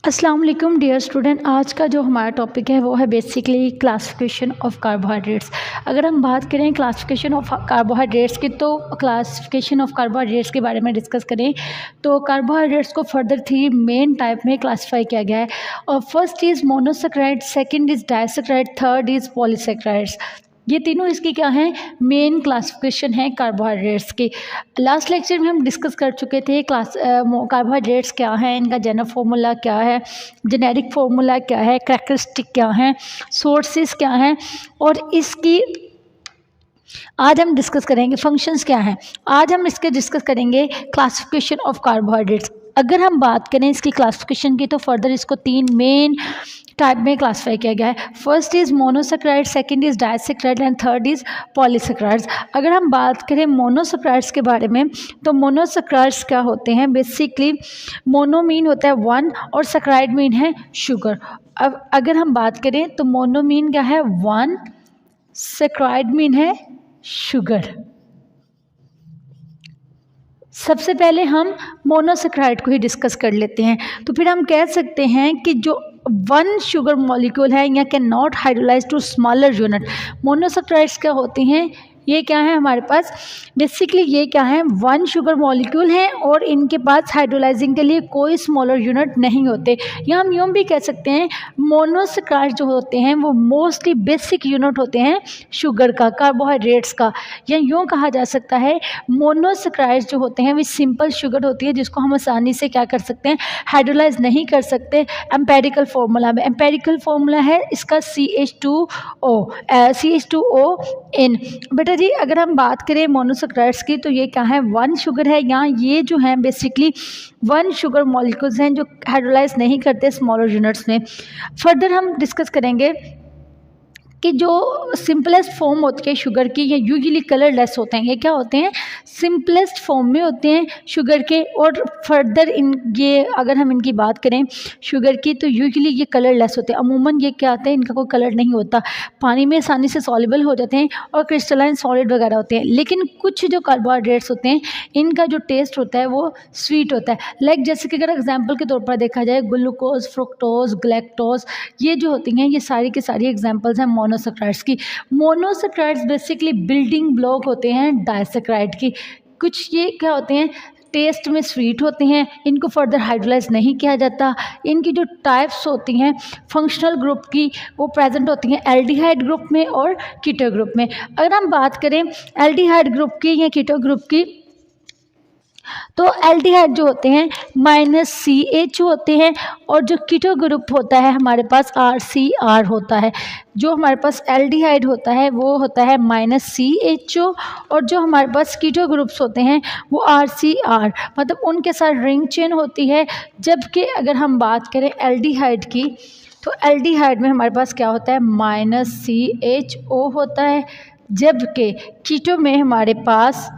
अस्सलाम वालेकुम dear student. आज का जो हमारा टॉपिक है वो है बेसिकली क्लासिफिकेशन ऑफ कार्बोहाइड्रेट्स। अगर हम बात करें क्लासिफिकेशन ऑफ कार्बोहाइड्रेट्स की, तो क्लासिफिकेशन ऑफ कार्बोहाइड्रेट्स के बारे में डिस्कस करें तो कार्बोहाइड्रेट्स को फर्दर 3 मेन टाइप में क्लासीफाई किया गया है। और first is monosaccharide, second is disaccharide, third is polysaccharides. ये तीनों इसकी क्या हैं, मेन क्लासिफिकेशन है कार्बोहाइड्रेट्स की। लास्ट लेक्चर में हम डिस्कस कर चुके थे कार्बोहाइड्रेट्स क्या हैं, इनका जेनर फार्मूला क्या है, जेनेरिक फार्मूला क्या है, कैरेक्टरिस्टिक क्या हैं, सोर्सेज क्या हैं, और इसकी आज हम डिस्कस करेंगे फंक्शंस क्या हैं। आज हम इसके डिस्कस करेंगे क्लासिफिकेशन ऑफ कार्बोहाइड्रेट्स। अगर हम बात करें इसकी क्लासिफिकेशन की तो फर्दर इसको 3 मेन टाइप में क्लासीफाई किया गया है। First is monosaccharide, second is disaccharide and third is polysaccharides. अगर हम बात करें मोनोसेक्राइड्स के बारे में तो मोनोसेक्राइड्स क्या होते हैं, बेसिकली मोनो मीन होता है 1 और सेक्राइड मीन है शुगर। अब अगर हम बात करें तो मोनो मीन क्या है 1, सेक्राइड मीन है शुगर। सबसे पहले हम मोनोसेक्राइड को ही डिस्कस कर लेते हैं। तो फिर हम कह सकते हैं कि जो 1 शुगर मॉलिक्यूल है या can not hydrolyse to smaller unit. Monosaccharides क्या होती हैं, ये क्या है हमारे पास, बेसिकली ये क्या है 1 शुगर मॉलिक्यूल हैं और इनके पास हाइड्रोलाइजिंग के लिए कोई स्मॉलर यूनिट नहीं होते। या हम यूँ भी कह सकते हैं मोनोसेक्राइड जो होते हैं वो मोस्टली बेसिक यूनिट होते हैं शुगर का, कार्बोहाइड्रेट्स का। या यूँ कहा जा सकता है मोनोसेक्राइड जो होते हैं वे सिंपल शुगर होती है जिसको हम आसानी से क्या कर सकते हैं, हाइड्रोलाइज नहीं कर सकते। एम्पेरिकल फार्मूला में, एम्पेरिकल फार्मूला है इसका CH2ON। बेटा जी अगर हम बात करें मोनोसेक्राइड्स की तो ये क्या है 1 शुगर है, या ये जो है बेसिकली 1 शुगर मॉलिक्यूल्स हैं जो हाइड्रोलाइज नहीं करते स्मॉलर यूनिट्स में। फर्दर हम डिस्कस करेंगे कि जो सिंपलेस्ट फॉर्म होती है शुगर की, ये यूजुअली कलरलेस होते हैं। ये क्या होते हैं, सिंपलेस्ट फॉर्म में होते हैं शुगर के। और फर्दर ये अगर हम इनकी बात करें शुगर की तो यूजुअली ये कलरलेस होते हैं। अमूमन ये क्या आते हैं, इनका कोई कलर नहीं होता, पानी में आसानी से सॉल्युबल हो जाते हैं और क्रिस्टलाइन सॉलिड वगैरह होते हैं। लेकिन कुछ जो कार्बोहाइड्रेट्स होते हैं इनका जो टेस्ट होता है वो स्वीट होता है। लाइक जैसे कि अगर एग्जाम्पल के तौर पर देखा जाए ग्लूकोज, फ्रुक्टोज, गैलेक्टोज, ये जो होती हैं ये सारी की सारी एग्जाम्पल्स हैं मोनोसेक्राइड्स की। मोनोसेक्राइड्स बेसिकली बिल्डिंग ब्लॉक होते हैं डाइसेक्राइड की। कुछ ये क्या होते हैं, टेस्ट में स्वीट होते हैं, इनको फर्दर हाइड्रोलाइज नहीं किया जाता। इनकी जो टाइप्स होती हैं फंक्शनल ग्रुप की वो प्रेजेंट होती हैं एल्डिहाइड ग्रुप में और कीटो ग्रुप में। अगर हम बात करें एल्डिहाइड ग्रुप की या कीटो ग्रुप की तो एल्डिहाइड जो होते हैं -CH होते हैं और जो कीटो ग्रुप होता है हमारे पास RCR होता है। जो हमारे पास एल्डिहाइड होता है वो होता है -CHO और जो हमारे पास कीटो ग्रुप्स होते हैं वो RCR, मतलब उनके साथ रिंग चेन होती है। जबकि अगर हम बात करें एल्डिहाइड की तो एल्डिहाइड में हमारे पास क्या होता है -CHO होता है, जबकि कीटो में हमारे पास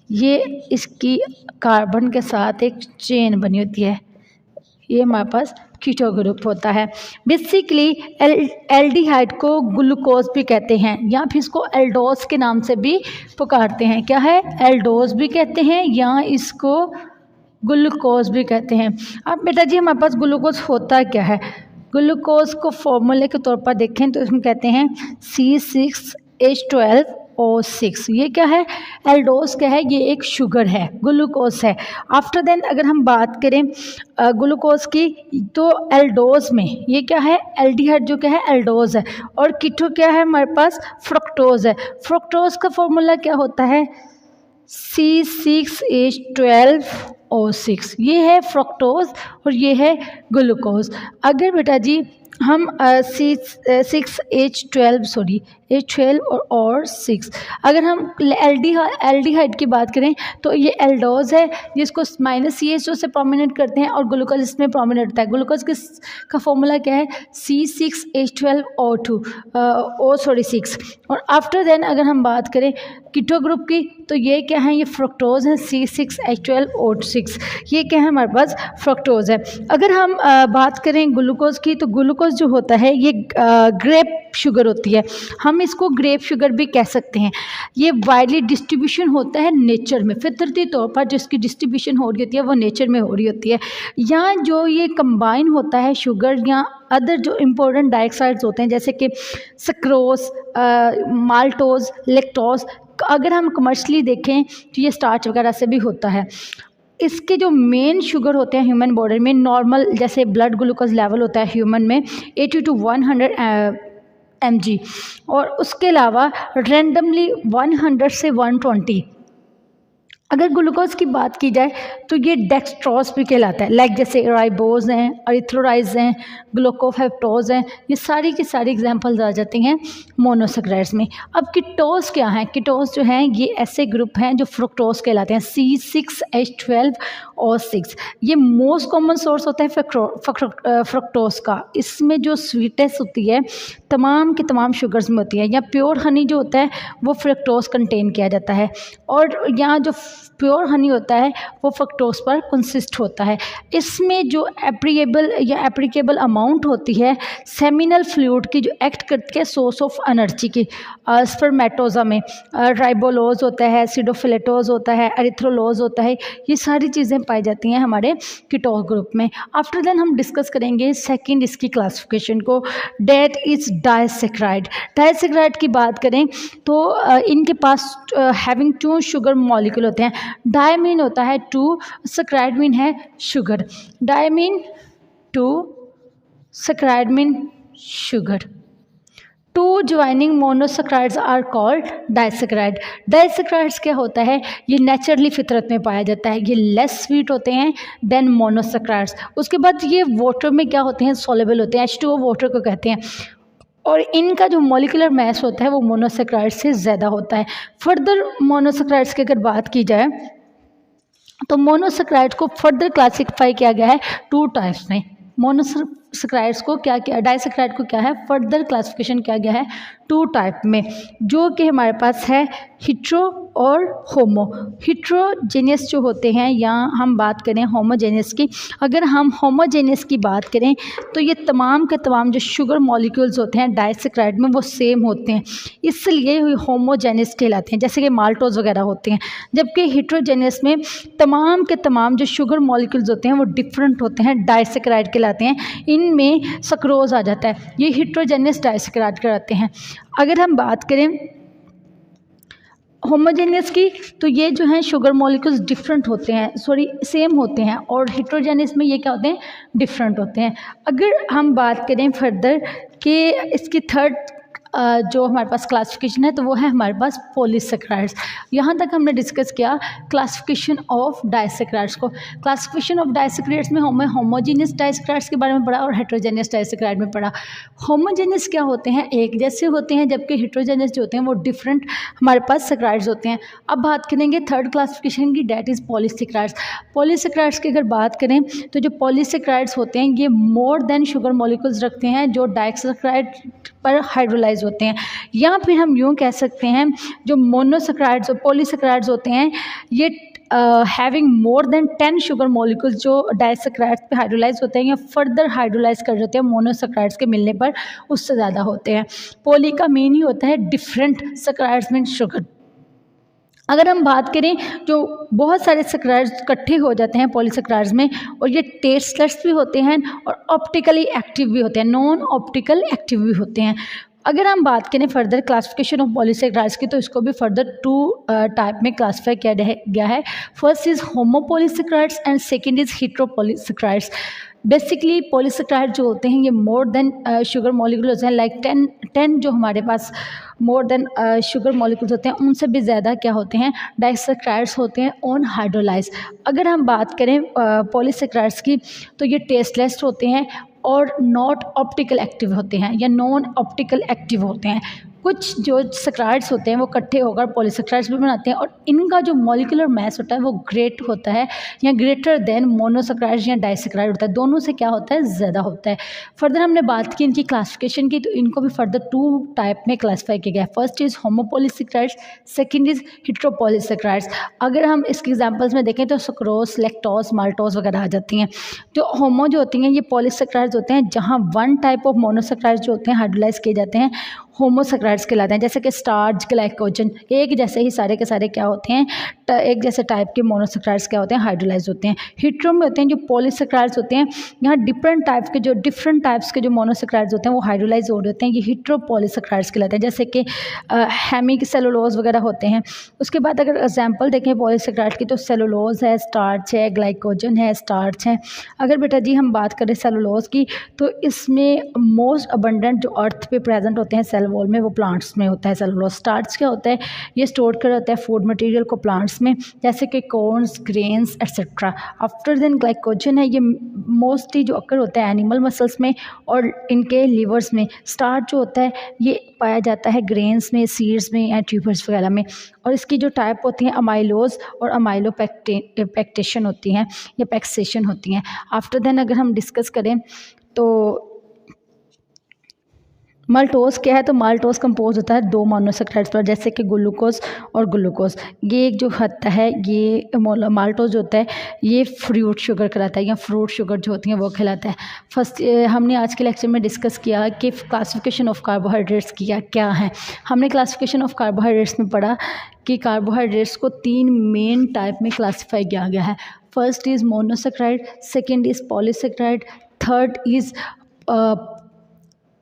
ये इसकी कार्बन के साथ एक चेन बनी होती है, ये हमारे पास कीटो ग्रुप होता है। बेसिकली एल्डिहाइड को ग्लूकोज भी कहते हैं या फिर इसको एल्डोज के नाम से भी पुकारते हैं। क्या है, एल्डोज भी कहते हैं या इसको ग्लूकोज भी कहते हैं। अब बेटा जी हमारे पास ग्लूकोज होता क्या है, ग्लूकोज को फॉर्मूले के तौर पर देखें तो इसमें कहते हैं C6H12O6। ये क्या है, एल्डोज क्या है, ये एक शुगर है, ग्लूकोज है। आफ्टर देन अगर हम बात करें ग्लूकोज की तो एल्डोज में ये क्या है, एल्डिहाइड जो क्या है एल्डोज है और कीटो क्या है हमारे पास फ्रुक्टोज है। फ्रुक्टोज का फॉर्मूला क्या होता है C6H12O6। ये है फ्रुक्टोज और ये है ग्लूकोज। अगर बेटा जी हम H12 और 6 अगर हम एल्डिहाइड की बात करें तो ये एल्डोज है जिसको -CHO से प्रोमिनेंट करते हैं और ग्लूकोज इसमें प्रोमिनेंट होता है। ग्लूकोज का फॉर्मूला क्या है C6H12O6। और आफ्टर देन अगर हम बात करें कीटो ग्रुप की तो ये क्या है, ये फ्रुक्टोज है C6H12O6। 6, ये क्या है हमारे पास फ्रक्टोज है। अगर हम बात करें ग्लूकोज की, तो ग्लूकोज जो होता है ये ग्रेप शुगर होती है, हम इसको ग्रेप शुगर भी कह सकते हैं। ये वाइडली डिस्ट्रीब्यूशन होता है नेचर में, फितरती तौर पर जिसकी डिस्ट्रीब्यूशन हो रही होती है वो नेचर में हो रही होती है। या जो ये कंबाइन होता है शुगर या अदर जो इम्पोर्टेंट डाइऑक्साइड्स होते हैं जैसे कि सक्रोज, माल्टोज, लेक्टोज, अगर हम कमर्शली देखें तो ये स्टार्च वगैरह से भी होता है। इसके जो मेन शुगर होते हैं ह्यूमन बॉडी में, नॉर्मल जैसे ब्लड ग्लूकोज लेवल होता है ह्यूमन में 80 to 100 mg, और उसके अलावा रैंडमली 100 से 120। अगर ग्लूकोज की बात की जाए तो ये डेक्सट्रोज भी कहलाता है, लाइक जैसे राइबोज हैं, अरिथ्रोराइज हैं, ग्लूकोफेक्टोज हैं, ये सारी की सारी एग्जांपल्स आ जाती हैं मोनोसेक्राइड्स में। अब कीटोज क्या हैं? कीटोज जो हैं ये ऐसे ग्रुप हैं जो फ्रुक्टोज कहलाते हैं, C6H12O6। ये मोस्ट कॉमन सोर्स होता है फ्रुक्टोज का। इसमें जो स्वीटनेस होती है तमाम की तमाम शुगर्स में होती है, या प्योर हनी जो होता है वो फ्रुक्टोज कंटेन किया जाता है, और यहाँ जो प्योर हनी होता है वो फ्रक्टोज पर कंसिस्ट होता है। इसमें जो एप्लीकेबल अमाउंट होती है सेमिनल फ्लूइड की, जो एक्ट करती है सोर्स ऑफ एनर्जी की, स्पर्मेटोजा में राइबोलोज होता है, सिडोफिलेटोज होता है, एरिथ्रोलोज होता है, ये सारी चीज़ें पाई जाती हैं हमारे कीटोन ग्रुप में। आफ्टर देन हम डिस्कस करेंगे सेकंड इसकी क्लासिफिकेशन को, डेट इज डाइसैकेराइड। डाइसैकेराइड की बात करें तो इनके पास हैविंग 2 शुगर मॉलिक्यूल होते हैं। डाई मीन होता है 2, सैकेराइड मीन है sugar. Di mean 2, saccharide mean sugar. 2 joining monosaccharides are called disaccharide. Disaccharides क्या होता है? ये नेचुरली फितरत में पाया जाता है, ये लेस स्वीट होते हैं देन मोनोसैकेराइड्स। उसके बाद ये वाटर में क्या होते हैं? सॉल्युबल होते हैं, H2O वाटर को कहते हैं, और इनका जो मॉलिक्यूलर मैस होता है वो मोनोसैकेराइड से ज़्यादा होता है। फर्दर मोनोसैकेराइड्स की अगर बात की जाए तो मोनोसैकेराइड को फर्दर क्लासिफाई किया गया है 2 टाइप्स में। मोनोसैकेराइड्स को डाइसैकेराइड को क्या है, फर्दर क्लासिफिकेशन किया गया है 2 टाइप में, जो कि हमारे पास है हिट्रो और होमो। हिट्रोजेनियस जो होते हैं, या हम बात करें होमोजेनियस की, अगर हम होमोजेनियस की बात करें तो ये तमाम के तमाम जो शुगर मॉलिक्यूल्स होते हैं डाइसैकेराइड में वो सेम होते हैं, इसलिए होमोजेनियस कहलाते हैं, जैसे कि माल्टोज वगैरह होते हैं। जबकि हिट्रोजेनियस में तमाम के तमाम जो शुगर मॉलिक्यूल्स होते हैं वो डिफरेंट होते हैं, डाइसैकेराइड कहलाते हैं। इनमें सक्रोज आ जाता है, ये हिट्रोजेनियस डाइसैकेराइड कहलाते हैं। अगर हम बात करें होमोजेनियस की, तो ये जो हैं शुगर मॉलिक्यूल्स डिफरेंट होते हैं, सेम होते हैं, और हिट्रोजेनियस में ये क्या होते हैं? डिफरेंट होते हैं। अगर हम बात करें फर्दर कि इसकी थर्ड जो हमारे पास क्लासिफिकेशन है तो वो है हमारे पास पॉलीसैकेराइड्स। यहाँ तक हमने डिस्कस किया क्लासिफिकेशन ऑफ डाइसैकेराइड्स को। क्लासिफिकेशन ऑफ डाइसैकेराइड्स में हमें होमोजेनियस डाइसैकेराइड्स के बारे में पढ़ा और हेट्रोजेनियस डाइसैकेराइड में पढ़ा। होमोजेनियस क्या होते हैं? एक जैसे होते हैं, जबकि हेट्रोजेनियस जो होते हैं वो डिफरेंट हमारे पास सैकेराइड्स होते हैं। अब बात करेंगे थर्ड क्लासिफिकेशन की, डेट इज़ पॉलीसैकेराइड्स। पॉलीसैकेराइड्स की अगर बात करें तो जो पॉलीसैकेराइड्स होते हैं ये मोर देन शुगर मॉलिक्यूल्स रखते हैं जो डाइसैकेराइड पर हाइड्रोलाइज होते हैं, या फिर हम यूँ कह सकते हैं जो मोनोसैकेराइड्स और पॉलीसैकेराइड्स होते हैं ये having more than 10 sugar molecules जो डाइसैकेराइड्स पे हाइड्रोलाइज होते हैं या फर्दर हाइड्रोलाइज कर देते हैं मोनोसैकेराइड्स के मिलने पर, उससे ज़्यादा होते हैं। पॉली का मीन ही होता है डिफरेंट, सैकेराइड्स मीन शुगर। अगर हम बात करें जो बहुत सारे सैकेराइड्स इकट्ठे हो जाते हैं पॉलीसैकेराइड्स में, और ये टेस्टलेस भी होते हैं और ऑप्टिकली एक्टिव भी होते हैं, नॉन ऑप्टिकल एक्टिव भी होते हैं। अगर हम बात करें फर्दर क्लासिफिकेशन ऑफ पॉलीसैकेराइड्स की, तो इसको भी फर्दर 2 टाइप में क्लासीफाई किया गया है। First is homopolysaccharides and second is heteropolysaccharides. Basically polysaccharide जो होते हैं ये मोर देन शुगर मॉलिक्यूल होते हैं, लाइक 10 जो हमारे पास मोर देन शुगर मॉलिक्यूल्स होते हैं उनसे भी ज़्यादा क्या होते हैं? डाइसैकेराइड्स होते हैं ऑन हाइड्रोलाइज। अगर हम बात करें पॉलीसैकेराइड्स की तो ये टेस्टलेस होते हैं और नॉट ऑप्टिकल एक्टिव होते हैं या नॉन ऑप्टिकल एक्टिव होते हैं। कुछ जो सैकराइड्स होते हैं वो इकट्ठे होकर पॉलीसैकराइड्स भी बनाते हैं, और इनका जो मॉलिक्यूलर मास होता है वो ग्रेट होता है या ग्रेटर देन मोनोसैकराइड्स या डाइसैकराइड होता है, दोनों से क्या होता है, ज़्यादा होता है। फर्दर हमने बात की इनकी क्लासिफिकेशन की, तो इनको भी फर्दर 2 टाइप में क्लासीफाई किया गया है। First is homopolysaccharides, second is heteropolysaccharides. अगर हम इसके एग्जांपल्स में देखें तो सुक्रोज, लैक्टोज, माल्टोज वगैरह आ जाती हैं। जो होमो जो होती हैं ये पॉलीसैकराइड्स होते हैं, जहाँ वन टाइप ऑफ मोनोसैकराइड्स जो होते हैं हाइड्रोलाइज किए जाते हैं, होमोसैकराइड्स कहलाते हैं। जैसे कि स्टार्च, ग्लाइकोजन, एक जैसे ही सारे के सारे क्या होते हैं, एक जैसे टाइप के मोनोसैकराइड्स क्या होते हैं, हाइड्रोलाइज होते हैं। हेटेरो में होते हैं जो पॉलीसैकराइड्स होते हैं, यहाँ डिफरेंट टाइप्स के जो मोनोसैकराइड्स होते हैं वो हाइड्रोलाइज हो रहे होते हैं, ये हेटेरोपॉलीसैकराइड्स कहलाते हैं। जैसे कि हेमिसेलुलोज वगैरह होते हैं। उसके बाद अगर एग्जाम्पल देखें पॉलीसैकराइड की, तो सेलुलोज है, स्टार्च है, ग्लाइकोजन है, स्टार्च है। अगर बेटा जी हम बात करें सेलुलोज की, तो इसमें मोस्ट अबंडेंट जो अर्थ पे प्रेजेंट होते हैं सेल वॉल में, वो प्लांट्स में होता है सेलुलोज। स्टार्च क्या होता है, ये स्टोर कर रहता है फूड मटेरियल को प्लांट्स में, जैसे कि corns, grains et cetera. After then glycogen है, ये मोस्टली जो अकर होता है एनिमल मसल्स में और इनके लीवर्स में। स्टार्च जो होता है ये पाया जाता है ग्रेन्स में, सीड्स में या ट्यूबर्स वगैरह में। और इसकी जो टाइप होती हैं अमाइलोज और अमाइलोपेक्टेशन होती हैं या पैक्सेशन होती हैं। आफ्टर देन अगर हम डिस्कस करें तो माल्टोज क्या है, तो माल्टोज कंपोज होता है 2 मोनोसैकराइड्स पर, जैसे कि ग्लूकोज और ग्लूकोज। ये एक जो होता है, ये माल्टोज जो होता है ये फ्रूट शुगर कहलाता है, या फ्रूट शुगर जो होती है वो कहलाता है। फर्स्ट हमने आज के लेक्चर में डिस्कस किया कि क्लासिफिकेशन ऑफ कार्बोहाइड्रेट्स किया क्या है। हमने क्लासिफिकेशन ऑफ कार्बोहाइड्रेट्स में पढ़ा कि कार्बोहाइड्रेट्स को 3 मेन टाइप में क्लासीफाई किया गया है। First is monosaccharide, second is polysaccharide, third is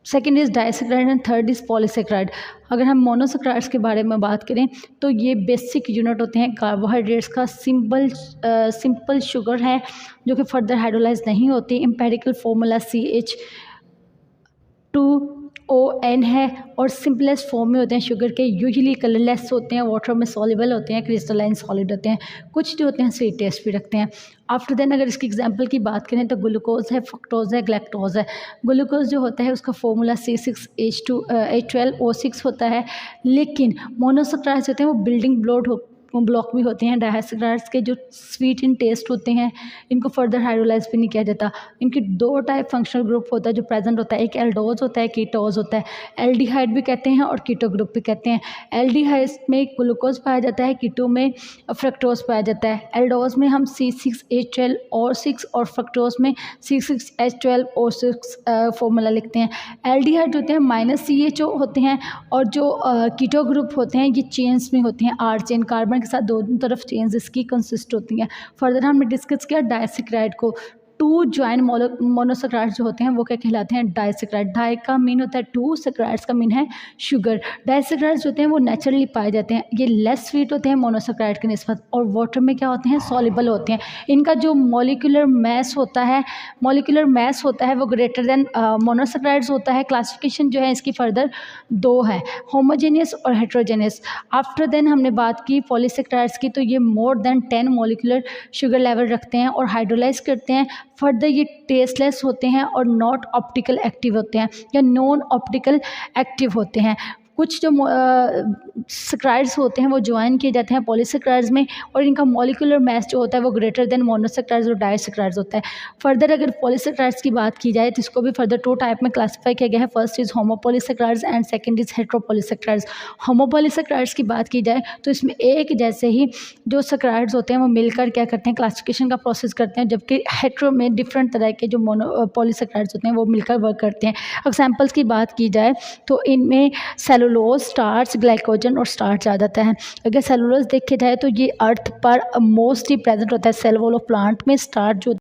second is disaccharide and third is polysaccharide. अगर हम मोनोसैकराइड्स के बारे में बात करें तो ये बेसिक यूनिट होते हैं कार्बोहाइड्रेट्स का, सिंपल शुगर है जो कि फर्दर हाइड्रोलाइज नहीं होती। एम्पिरिकल फॉर्मूला CH2ON है और सिंपलेस्ट फॉर्म में होते हैं शुगर के। यूजुअली कलरलेस होते हैं, वाटर में सॉल्युबल होते हैं, क्रिस्टलाइन सॉलिड होते हैं, कुछ जो होते हैं स्वीट टेस्ट भी रखते हैं। आफ्टर देन अगर इसकी एग्जांपल की बात करें तो ग्लूकोज है, फ्रक्टोज है, ग्लैक्टोज है। ग्लूकोज जो होता है उसका फॉर्मूला C6H12O6 होता है, लेकिन मोनोसैकराइड्स होते हैं वो बिल्डिंग ब्लॉक भी होते हैं। डाइसैकराइड्स के जो स्वीट इन टेस्ट होते हैं इनको फर्दर हाइड्रोलाइज भी नहीं किया जाता। इनके 2 टाइप फंक्शनल ग्रुप होता है जो प्रेजेंट होता है, एक एल्डोज होता है, कीटोज होता है। एल्डिहाइड भी कहते हैं और कीटो ग्रुप भी कहते हैं। एल्डिहाइड में ग्लूकोज पाया जाता है, कीटो में फ्रक्टोज पाया जाता है। एल्डोज में हम C6H12O6 और फ्रक्टोज में C6H12O6 फॉर्मूला लिखते हैं। एल्डिहाइड होते हैं -CHO होते हैं, और जो कीटो ग्रुप होते हैं ये चेन्स में होते हैं, R चेन, कार्बन के साथ दोनों तरफ चेन्स इसकी कंसिस्ट होती हैं। फर्दर हमने डिस्कस किया डाइसैकराइड को। 2 ज्वाइन मोनोसैकराइड्स जो होते हैं वो क्या कहलाते हैं, डाइसैकराइड। डाई का मीन होता है 2, सैकराइड्स का मीन है शुगर। डाइसैकराइड्स होते हैं वो नेचुरली पाए जाते हैं, ये लेस स्वीट होते हैं मोनोसैकराइड के निस्बत, और वाटर में क्या होते हैं, सॉल्युबल होते हैं। इनका जो मॉलिक्यूलर मास होता है वो ग्रेटर देन मोनोसैकराइड्स होता है। क्लासिफिकेशन जो है इसकी फर्दर 2 है, होमोजेनियस और हेटेरोजेनियस। आफ्टर देन हमने बात की पॉलीसैकराइड्स की, तो ये more than 10 molecular sugar level रखते हैं और हाइड्रोलाइज करते हैं। फर्दर ये टेस्टलेस होते हैं और नॉट ऑप्टिकल एक्टिव होते हैं या नॉन ऑप्टिकल एक्टिव होते हैं। कुछ जो सैकराइड्स होते हैं वो ज्वाइन किए जाते हैं पॉलीसैकराइड्स में, और इनका मॉलिक्यूलर मास जो होता है वो ग्रेटर देन मोनोसैकराइड्स और डाइसैकराइड्स होता है। फर्दर अगर पॉलीसैकराइड्स की बात की जाए तो इसको भी फर्दर 2 टाइप में क्लासीफाई किया गया है। First is homopolysaccharides and second is heteropolysaccharides. Homopolysaccharides की बात की जाए तो इसमें एक जैसे ही जो सैकराइड्स होते हैं वो मिलकर क्या करते हैं, क्लासिफिकेशन का प्रोसेस करते हैं, जबकि हेटेरो में डिफरेंट तरह के जो पॉलीसैकराइड्स होते हैं वो मिलकर वर्क करते हैं। एग्जाम्पल्स की बात की जाए तो इनमें सेलुलोज, स्टार्च, ग्लाइकोजन और स्टार्च आ जाता है। अगर सेलुलोज देखे जाए तो ये अर्थ पर मोस्टली प्रेजेंट होता है सेल वॉल ऑफ प्लांट में। स्टार्च जो